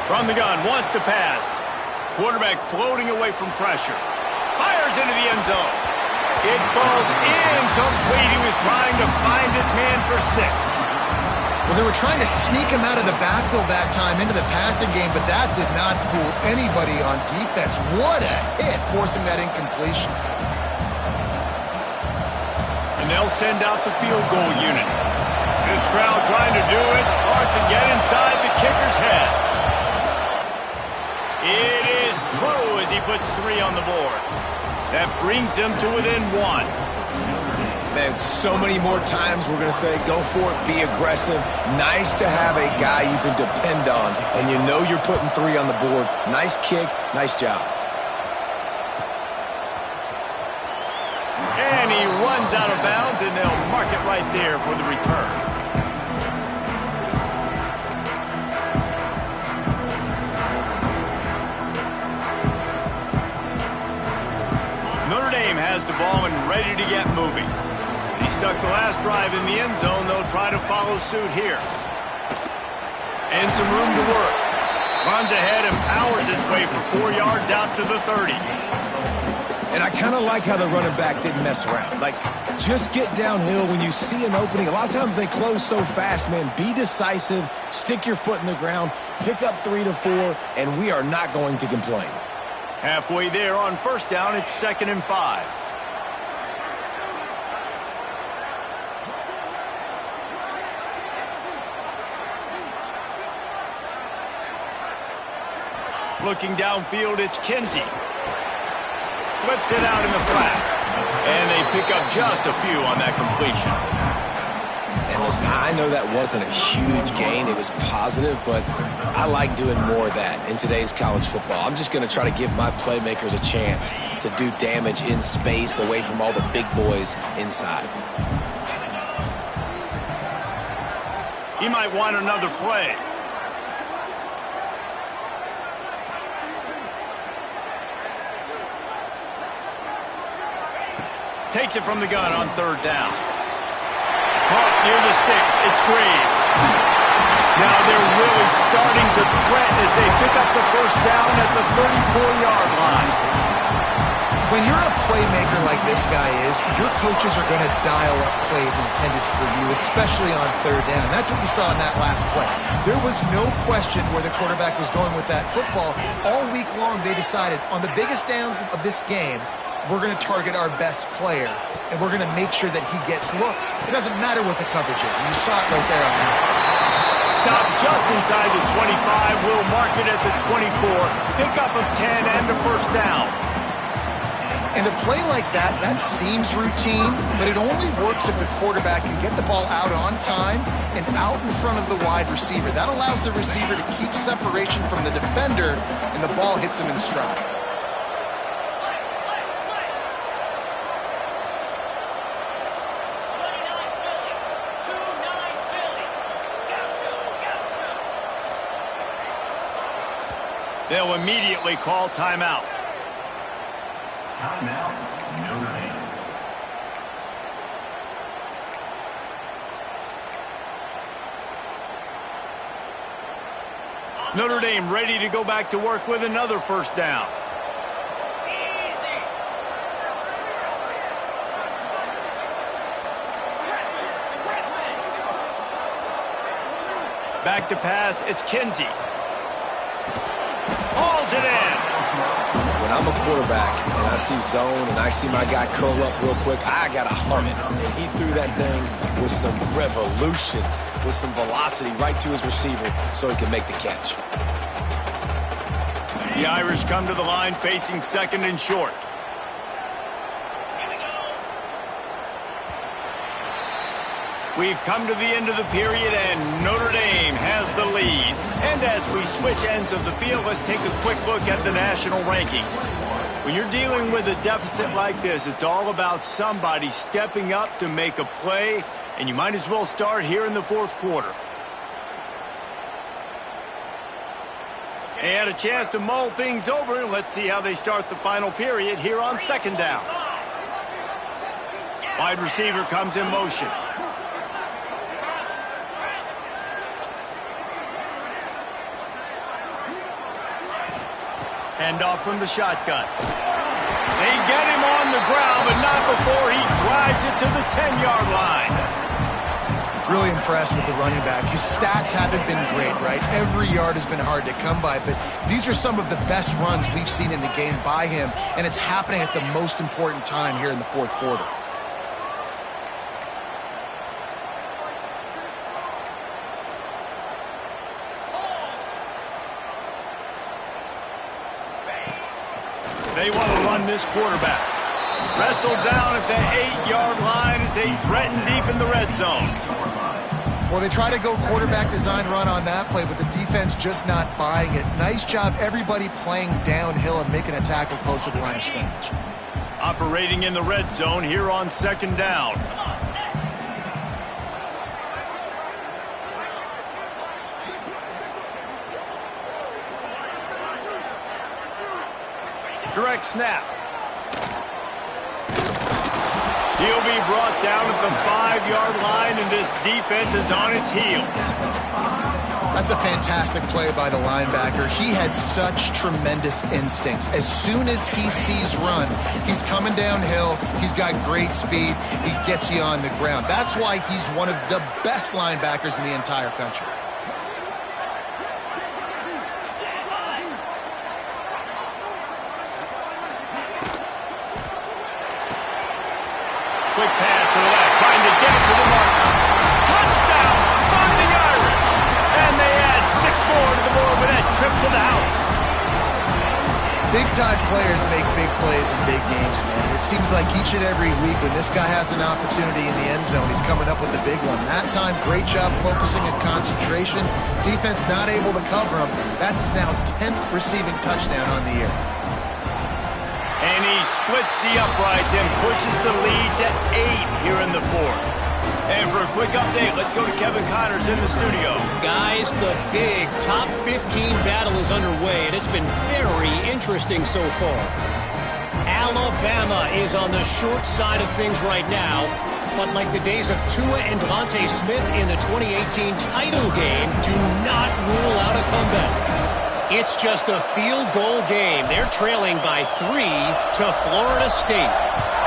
From the gun, wants to pass. Quarterback floating away from pressure. Fires into the end zone. It falls incomplete. He was trying to find his man for 6. Well, they were trying to sneak him out of the backfield that time into the passing game, but that did not fool anybody on defense. What a hit, forcing that incompletion. And they'll send out the field goal unit. This crowd trying to do its part to get inside the kicker's head. It is true as he puts 3 on the board. That brings him to within 1. Man, so many more times we're going to say, go for it, be aggressive. Nice to have a guy you can depend on, and you know you're putting 3 on the board. Nice kick, nice job. And he runs out of bounds, and they'll mark it right there for the return. Notre Dame has the ball and ready to get moving. He stuck the last drive in the end zone. They'll try to follow suit here. And some room to work. Runs ahead and powers his way for 4 yards out to the 30. And I kind of like how the running back didn't mess around. Like, just get downhill when you see an opening. A lot of times they close so fast, man. Be decisive, stick your foot in the ground, pick up 3 to 4, and we are not going to complain. Halfway there on first down, it's 2nd and 5. Looking downfield, it's Kinsey. Flips it out in the flat. And they pick up just a few on that completion. And listen, I know that wasn't a huge gain. It was positive, but I like doing more of that in today's college football. I'm just going to try to give my playmakers a chance to do damage in space away from all the big boys inside. He might want another play. Takes it from the gun on 3rd down. Caught near the sticks. It's Graves. Now they're really starting to threaten as they pick up the first down at the 34-yard line. When you're a playmaker like this guy is, your coaches are going to dial up plays intended for you, especially on 3rd down. That's what you saw in that last play. There was no question where the quarterback was going with that football. All week long, they decided on the biggest downs of this game, we're going to target our best player, and we're going to make sure that he gets looks. It doesn't matter what the coverage is, and you saw it right there on him. Stop just inside the 25. We'll mark it at the 24. Pickup of 10 and the first down. And a play like that, that seems routine, but it only works if the quarterback can get the ball out on time and out in front of the wide receiver. That allows the receiver to keep separation from the defender, and the ball hits him in stride. They'll immediately call timeout. Timeout, Notre Dame. Notre Dame ready to go back to work with another first down. Back to pass, it's Kinsey. Hauls it in. When I'm a quarterback and I see zone and I see my guy curl up real quick, I got to hunt it. And he threw that thing with some revolutions, with some velocity right to his receiver so he can make the catch. The Irish come to the line facing 2nd and short. We've come to the end of the period, and Notre Dame has the lead. And as we switch ends of the field, let's take a quick look at the national rankings. When you're dealing with a deficit like this, it's all about somebody stepping up to make a play, and you might as well start here in the 4th quarter. They had a chance to mull things over, and let's see how they start the final period here on 2nd down. Wide receiver comes in motion. Handoff from the shotgun. They get him on the ground, but not before he drives it to the 10-yard line. Really impressed with the running back. His stats haven't been great, right? Every yard has been hard to come by, but these are some of the best runs we've seen in the game by him, and it's happening at the most important time here in the 4th quarter. They want to run this quarterback. Wrestled down at the 8-yard line as they threaten deep in the red zone. Well, they try to go quarterback design run on that play, but the defense just not buying it. Nice job, everybody playing downhill and making a tackle close to the line of scrimmage. Operating in the red zone here on 2nd down. Direct snap. He'll be brought down at the 5-yard line, and this defense is on its heels. That's a fantastic play by the linebacker. He has such tremendous instincts. As soon as he sees run, he's coming downhill. He's got great speed. He gets you on the ground. That's why he's one of the best linebackers in the entire country. Quick pass to the left, trying to get it to the mark. Touchdown, Fighting Irish! And they add 6 more to the board with that trip to the house. Big-time players make big plays in big games, man. It seems like each and every week when this guy has an opportunity in the end zone, he's coming up with the big one. That time, great job focusing and concentration. Defense not able to cover him. That's his now 10th receiving touchdown on the year. And he splits the uprights and pushes the lead to 8 here in the 4th. And for a quick update, let's go to Kevin Connors in the studio. Guys, the big top 15 battle is underway, and it's been very interesting so far. Alabama is on the short side of things right now, but like the days of Tua and Devontae Smith in the 2018 title game, do not rule out a comeback. It's just a field goal game. They're trailing by 3 to Florida State.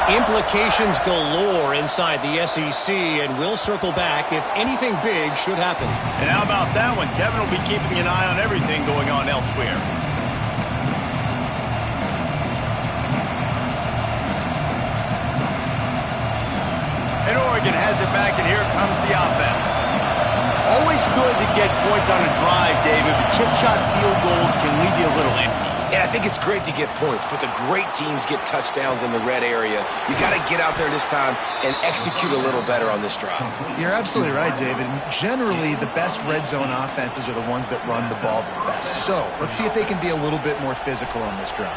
Implications galore inside the SEC, and we'll circle back if anything big should happen. And how about that one? Kevin will be keeping an eye on everything going on elsewhere. And Oregon has it back, and here comes the offense. Always good to get points on a drive, David, but chip shot field goals can leave you a little empty. And I think it's great to get points, but the great teams get touchdowns in the red area. You got to get out there this time and execute a little better on this drive. You're absolutely right, David. Generally, the best red zone offenses are the ones that run the ball the best. So let's see if they can be a little bit more physical on this drive.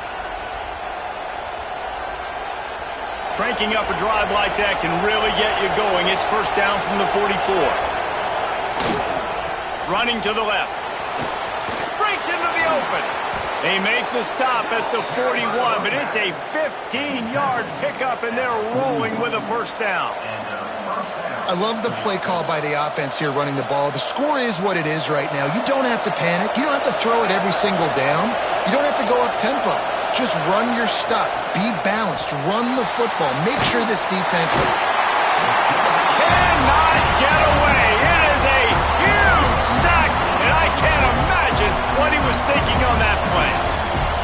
Cranking up a drive like that can really get you going. It's 1st down from the 44. Running to the left. Breaks into the open. They make the stop at the 41, but it's a 15-yard pickup, and they're rolling with a 1st down. I love the play call by the offense here running the ball. The score is what it is right now. You don't have to panic. You don't have to throw it every single down. You don't have to go up-tempo. Just run your stuff. Be balanced. Run the football. Make sure this defense cannot get away. It is a huge sack, and I can't imagine what he was thinking on that play.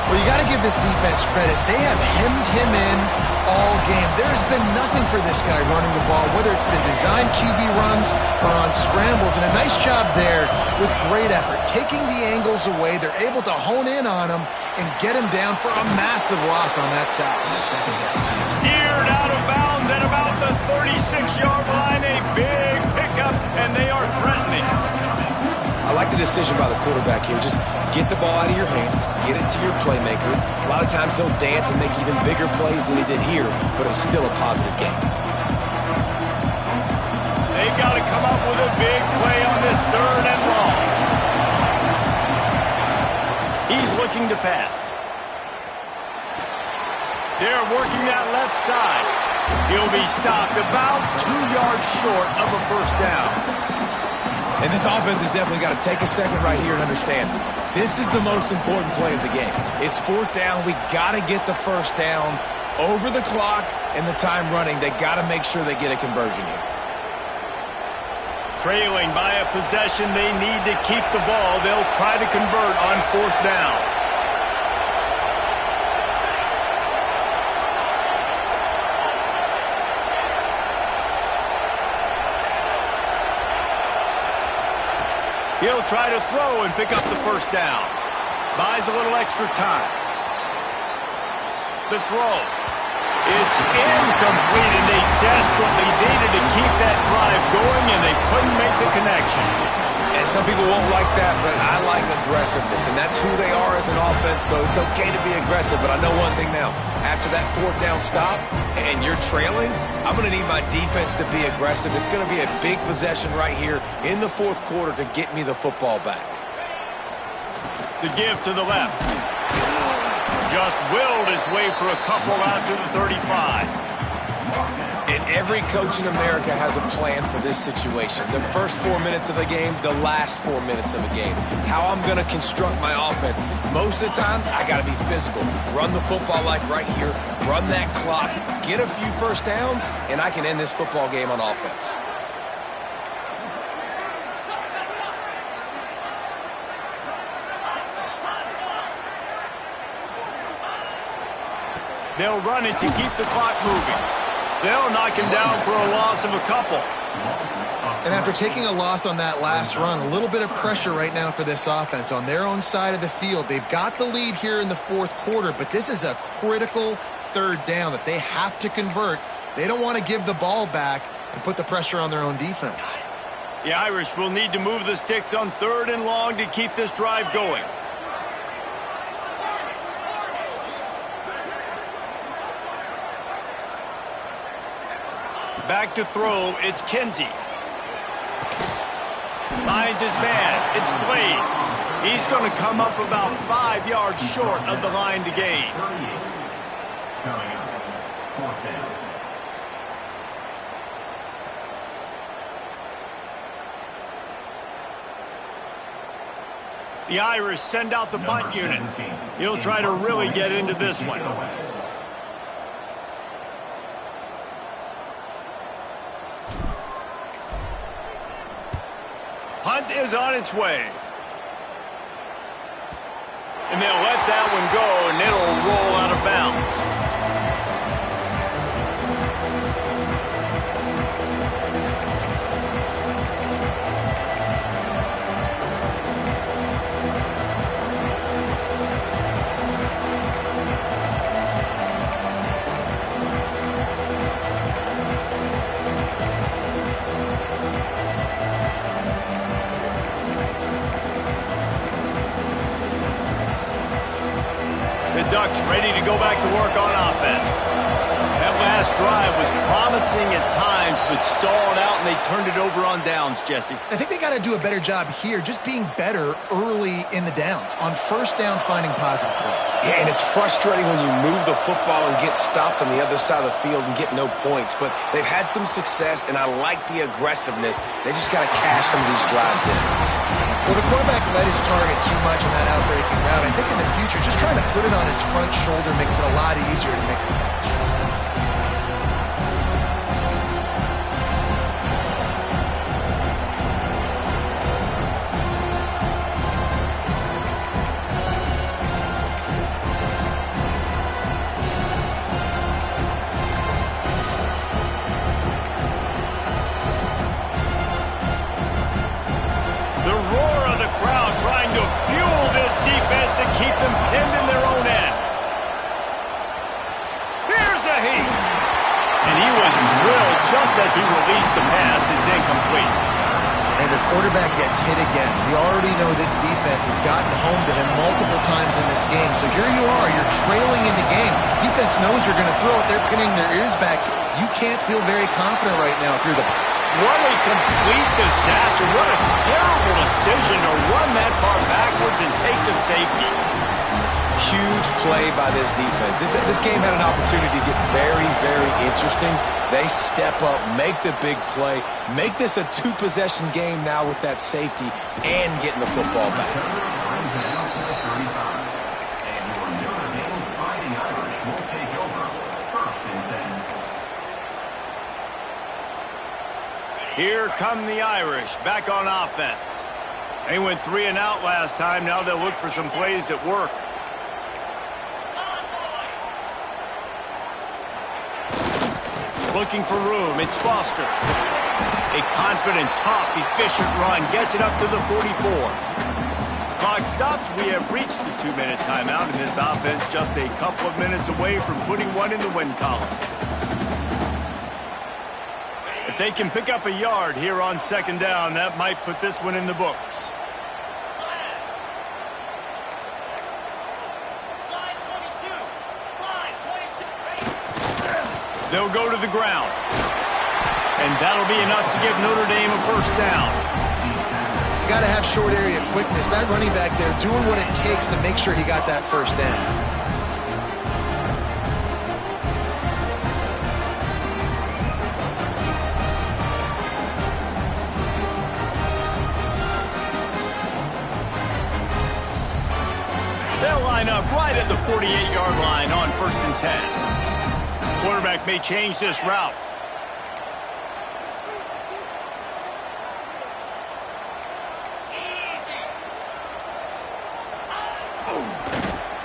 Well, you got to give this defense credit. They have hemmed him in all game. There's been nothing for this guy running the ball, whether it's been designed QB runs or on scrambles, and a nice job there with great effort. Taking the angles away, they're able to hone in on him and get him down for a massive loss on that side. Steered out of bounds at about the 36-yard line, a big pickup, and they are threatening. I like the decision by the quarterback here. Just get the ball out of your hands, get it to your playmaker. A lot of times he'll dance and make even bigger plays than he did here, but it was still a positive game. They've got to come up with a big play on this 3rd and long. He's looking to pass. They're working that left side. He'll be stopped about 2 yards short of a 1st down. And this offense has definitely got to take a second right here and understand this is the most important play of the game. It's 4th down. We got to get the 1st down over the clock and the time running. They got to make sure they get a conversion here. Trailing by a possession, they need to keep the ball. They'll try to convert on 4th down. He'll try to throw and pick up the 1st down. Buys a little extra time. The throw. It's incomplete, and they desperately needed to keep that drive going, and they couldn't make the connection. And some people won't like that, but I like aggressiveness, and that's who they are as an offense, so it's okay to be aggressive. But I know one thing now. After that fourth down stop and you're trailing, I'm going to need my defense to be aggressive. It's going to be a big possession right here in the fourth quarter to get me the football back. The give to the left. Just willed his way for a couple out to the 35. And every coach in America has a plan for this situation. The first 4 minutes of the game, the last 4 minutes of the game. How I'm going to construct my offense. Most of the time, I got to be physical. Run the football like right here. Run that clock. Get a few first downs, and I can end this football game on offense. They'll run it to keep the clock moving. They'll knock him down for a loss of a couple. And after taking a loss on that last run, a little bit of pressure right now for this offense on their own side of the field. They've got the lead here in the fourth quarter, but this is a critical third down that they have to convert. They don't want to give the ball back and put the pressure on their own defense. The Irish will need to move the sticks on 3rd and long to keep this drive going. Back to throw, it's Kinsey. Finds his man, it's Blade. He's going to come up about 5 yards short of the line to gain. The Irish send out the punt unit. He'll try to really get into this one. Punt is on its way. And they'll let that one go, and it'll roll out of bounds. The Ducks ready to go back to work on offense. That last drive was promising at times, but stalled out, and they turned it over on downs, Jesse. I think they got to do a better job here, just being better early in the downs. On first down, finding positive plays. Yeah, and it's frustrating when you move the football and get stopped on the other side of the field and get no points. But they've had some success, and I like the aggressiveness. They just got to cash some of these drives in. Well, the quarterback led his target too much on that outbreaking route. I think in the future, just trying to put it on his front shoulder makes it a lot easier to make the catch. As he released the pass, it's incomplete. And the quarterback gets hit again. We already know this defense has gotten home to him multiple times in this game. So here you are, you're trailing in the game. Defense knows you're going to throw it. They're pinning their ears back. You can't feel very confident right now through the... What a complete disaster. What a terrible decision to run that far backwards and take the safety. Huge play by this defense. This game had an opportunity to get very, very interesting. They step up, make the big play, make this a two-possession game now with that safety and getting the football back. Here come the Irish back on offense. They went 3 and out last time. Now they'll look for some plays that work. Looking for room, it's Foster. A confident, tough, efficient run gets it up to the 44. Clock stops. We have reached the 2-minute timeout, and this offense just a couple of minutes away from putting one in the win column. If they can pick up a yard here on second down, that might put this one in the books. They'll go to the ground. And that'll be enough to give Notre Dame a first down. You got to have short area quickness. That running back there doing what it takes to make sure he got that first down. They'll line up right at the 48-yard line on 1st and 10. Quarterback may change this route.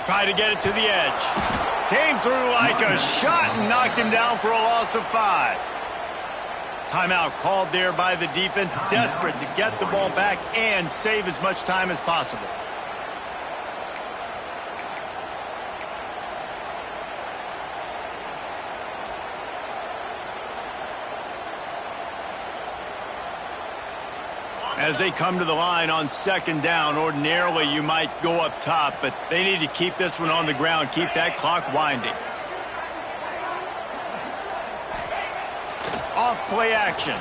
Try to get it to the edge. Came through like a shot and knocked him down for a loss of 5. Timeout called there by the defense, desperate to get the ball back and save as much time as possible. As they come to the line on second down, ordinarily you might go up top, but they need to keep this one on the ground, keep that clock winding. Off play action.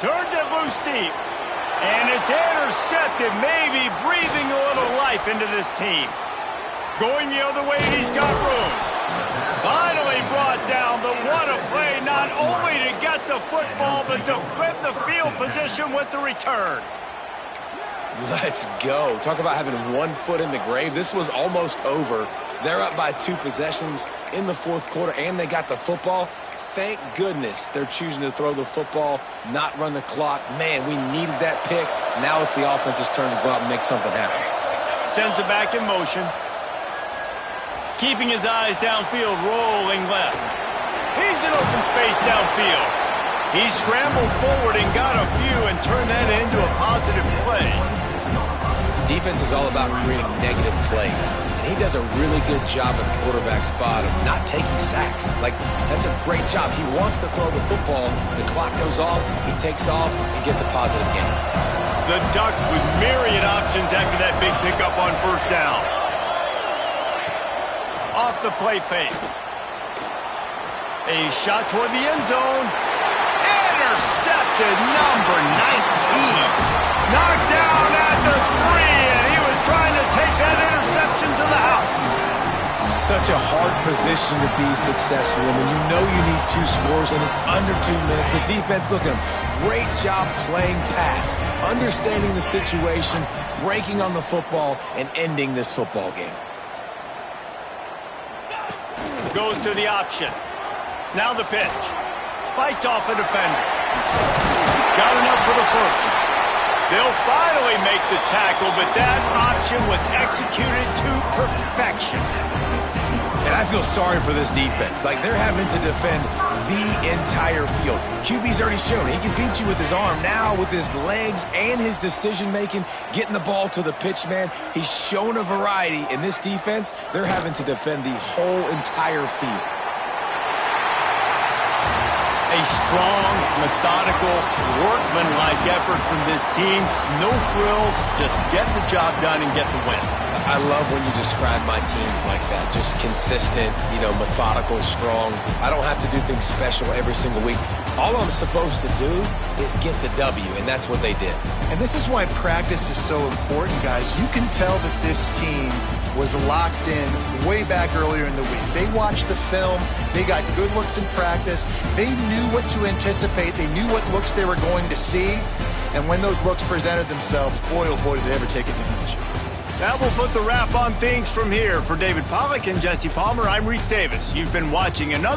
Turns it loose deep. And it's intercepted, maybe breathing a little life into this team. Going the other way, he's got room. Finally brought down, but what a play, not only to get the football, but to flip the field position with the return. Let's go. Talk about having one foot in the grave. This was almost over. They're up by 2 possessions in the 4th quarter, and they got the football. Thank goodness they're choosing to throw the football, not run the clock. Man, we needed that pick. Now it's the offense's turn to go out and make something happen. Sends it back in motion. Keeping his eyes downfield, rolling left. He's in open space downfield. He scrambled forward and got a few and turned that into a positive play. Defense is all about creating negative plays. And he does a really good job at the quarterback spot of not taking sacks. Like, that's a great job. He wants to throw the football. The clock goes off. He takes off and gets a positive gain. The Ducks with myriad options after that big pickup on first down. Off the play fake. A shot toward the end zone. Intercepted, number 19. Knocked down at the 3, and he was trying to take that interception to the house. Such a hard position to be successful in when you know you need 2 scores and it's under 2 minutes. The defense, look at him. Great job playing pass, understanding the situation, breaking on the football, and ending this football game. Goes to the option. Now the pitch. Fights off a defender. Got enough for the first. They'll finally make the tackle, but that option was executed to perfection. And I feel sorry for this defense. Like, they're having to defend the entire field. QB's already shown he can beat you with his arm. Now with his legs and his decision-making, getting the ball to the pitch man, he's shown a variety. In this defense, they're having to defend the whole entire field. A strong, methodical, workman-like effort from this team. No frills, just get the job done and get the win. I love when you describe my teams like that. Just consistent, methodical, strong. I don't have to do things special every single week. All I'm supposed to do is get the W, and that's what they did. And this is why practice is so important, guys. You can tell that this team was locked in way back earlier in the week. They watched the film. They got good looks in practice. They knew what to anticipate. They knew what looks they were going to see. And when those looks presented themselves, boy, oh boy, did they ever take advantage. That will put the wrap on things from here. For David Pollack and Jesse Palmer, I'm Reese Davis. You've been watching another